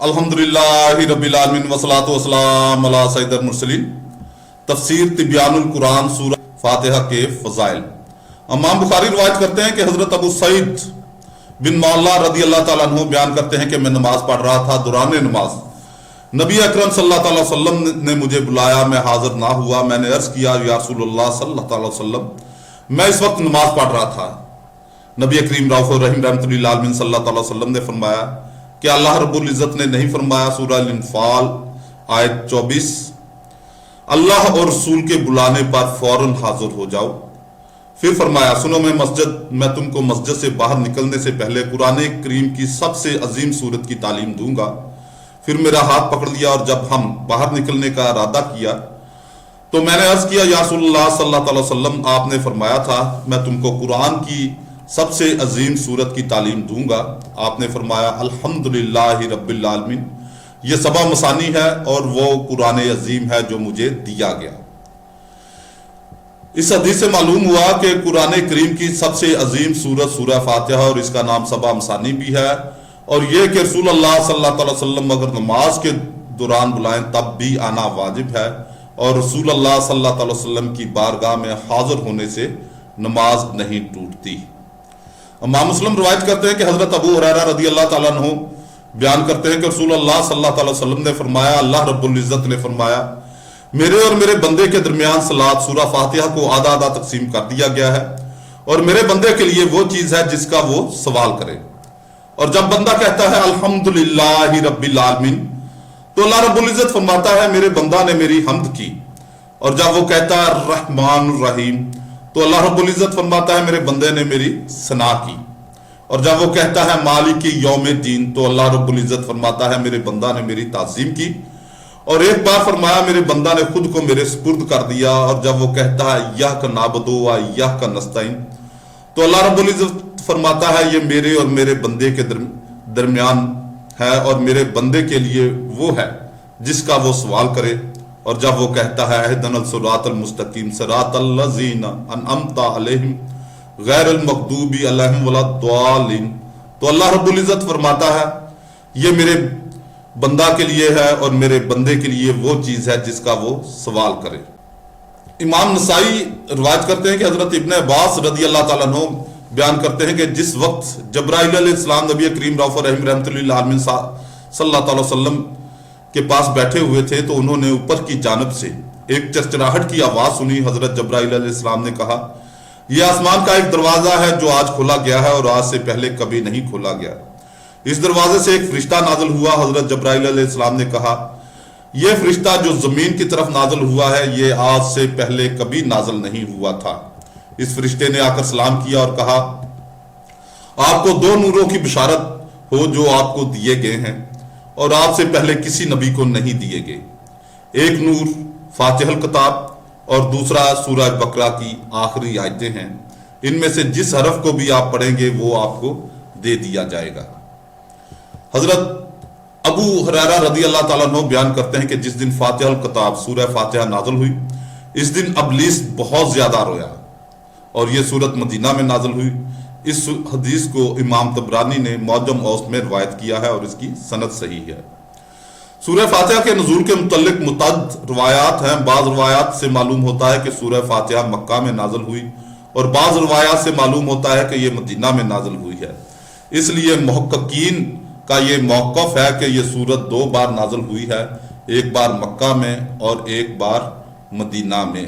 अल्हम्दुलिल्लाह रब्बिल आलमीन वस्सलातु वस्सलाम अला सय्यिदिल मुरसलीन। तफसीर तिब्यानुल कुरान सूरह फातिहा के फजाइल। इमाम बुखारी रवायत करते हैं कि हजरत अबू सईद बिन मौला रदी अल्लाह ताला अन्हु बयान करते हैं कि मैं नमाज पढ़ रहा था। दौरान नमाज नबी अकरम सल्लल्लाहु अलैहि वसल्लम ने मुझे बुलाया, मैं हाजिर ना हुआ। मैंने अर्ज किया, या रसूलुल्लाह सल्लल्लाहु अलैहि वसल्लम, मैं इस वक्त नमाज पढ़ रहा था। नबी करीम रऊफ़ुर रहीम रहमतुल्लिल आलमीन सल्लल्लाहु अलैहि वसल्लम ने फरमाया कि अल्लाह रब्बुल इज़्ज़त ने नहीं फरमाया, सूरह अल-इन्फाल आयत 24, अल्लाह और रसूल के बुलाने पर फौरन हाजिर हो जाओ। फिर फरमाया, सुनो मैं तुमको मस्जिद से बाहर निकलने से पहले कुरान करीम की सबसे अजीम सूरत की तालीम दूंगा। फिर मेरा हाथ पकड़ लिया और जब हम बाहर निकलने का इरादा किया तो मैंने अर्ज किया, या रसूलुल्लाह सल्लल्लाहु अलैहि वसल्लम, आपने फरमाया था मैं तुमको कुरान की सबसे अजीम सूरत की तालीम दूंगा। आपने फरमाया, अल्हम्दुलिल्लाह रब्बिल आलमीन, ये सबा मसानी है और वो कुरान अजीम है जो मुझे दिया गया। इस हदीस से मालूम हुआ कि कुरान करीम की सबसे अजीम सूरत सूरह फातिहा और इसका नाम सबा मसानी भी है। और यह कि रसूलुल्लाह सल्लल्लाहु अलैहि वसल्लम अगर नमाज के दौरान बुलाएं तब भी आना वाजिब है, और रसूलुल्लाह सल्लल्लाहु अलैहि वसल्लम की बारगाह में हाजिर होने से नमाज नहीं टूटती। इमाम मुस्लिम रवायत करते हैं कि हजरत अबू हुरैरा रदी अल्लाह ताला अन्हु बयान करते हैं कि रसूलुल्लाह सल्लल्लाहु अलैहि वसल्लम ने फरमाया, अल्लाह रब्बुल इज़्ज़त ने फरमाया, मेरे और मेरे बंदे के दरमियान सलात सूरह फातिहा को आधा आधा तकसीम कर दिया गया है, और मेरे बंदे के लिए वो चीज है जिसका वो सवाल करे। और जब बंदा कहता है अल्हम्दुलिल्लाह रब्बिल आलमीन, तो अल्लाह रब्बुल इज़्ज़त फरमाता है मेरे बंदा ने मेरी हम्द की। और जब वो कहता है रहमानुर रहीम, तो अल्लाह रब्बुल इज़्ज़त फरमाता है मेरे बंदे ने मेरी सना की। और जब वो कहता है मालिक यौमिद्दीन, तो अल्लाह रब्बुल इज़्ज़त फरमाता है मेरे बंदा ने मेरी ताज़ीम की। और एक बार फरमाया, मेरे बंदा ने खुद को मेरे सुपुर्द कर दिया। और जब वो कहता है इय्याका नअबुदु व इय्याका नस्तईन, तो अल्लाह रब्बुल इज़्ज़त फरमाता है ये मेरे और मेरे बंदे के दरमियान है, और मेरे बंदे के लिए वो है जिसका वो सवाल करे। और जब वो कहता है इहदिनस सिरातल मुस्तकीम सिरातल लज़ीना अनअमता अलैहिम गैरिल मग़दूबी अलैहिम वलद्दालिन, तो अल्लाह रब्बुल इज़्ज़त फरमाता है ये मेरे बंदा के लिए है और मेरे बंदे के लिए वो चीज है जिसका वो सवाल करे। इमाम नसाई रिवायत करते हैं कि हजरत इब्ने अब्बास रदी अल्लाह ताला अन्हु बयान करते हैं कि जिस वक्त जब्राइल अलैहिस्सलाम नबी करीम रऊफ़ुर रहीम रहमतुल्लिल आलमीन सल्लल्लाहु अलैहि वसल्लम के पास बैठे हुए थे, तो उन्होंने ऊपर की जानिब से एक चरचराहट की आवाज सुनी। हजरत जब्राइल अलैहिस्सलाम ने कहा, यह आसमान का एक दरवाजा है जो आज खोला गया है और आज से पहले कभी नहीं खोला गया। इस दरवाजे से एक फरिश्ता नाज़िल हुआ। हजरत जब्राइल अलैहिस्सलाम ने कहा, यह फरिश्ता जो जमीन की तरफ नाज़िल हुआ है ये आज से पहले कभी नाज़िल नहीं हुआ था। इस फरिश्ते ने आकर सलाम किया और कहा, आपको दो नूरों की बिशारत हो जो आपको दिए गए हैं और आपसे पहले किसी नबी को नहीं दिए गए। एक नूर फातिहल किताब और दूसरा सूरह बकरा की आखिरी आयतें हैं। इनमें से जिस हरफ को भी आप पढ़ेंगे वो आपको दे दिया जाएगा। हजरत अबू हुरैरा रदी अल्लाह ताला अन्हु बयान करते हैं कि जिस दिन फातिहल किताब सूरह फातिहा नाज़िल हुई, इस दिन इब्लीस बहुत ज्यादा रोया और यह सूरत मदीना में नाज़िल हुई। इस हदीस को इमाम तबरानी ने मौजम औसत में रवायत किया है और इसकी सनद सही है। सूरह फातिहा के नुज़ूल के मुतल्लिक मुतअद्दिद रवायात हैं। बाज़ रवायात से मालूम होता है कि सूरह फातिहा मक्का में नाज़िल हुई और बाज़ रवायात से मालूम होता है कि यह मदीना में नाज़िल हुई है। इसलिए मुहक्किकीन का ये मौक़िफ़ है कि यह सूरत दो बार नाज़िल हुई है, एक बार मक्का में और एक बार मदीना में।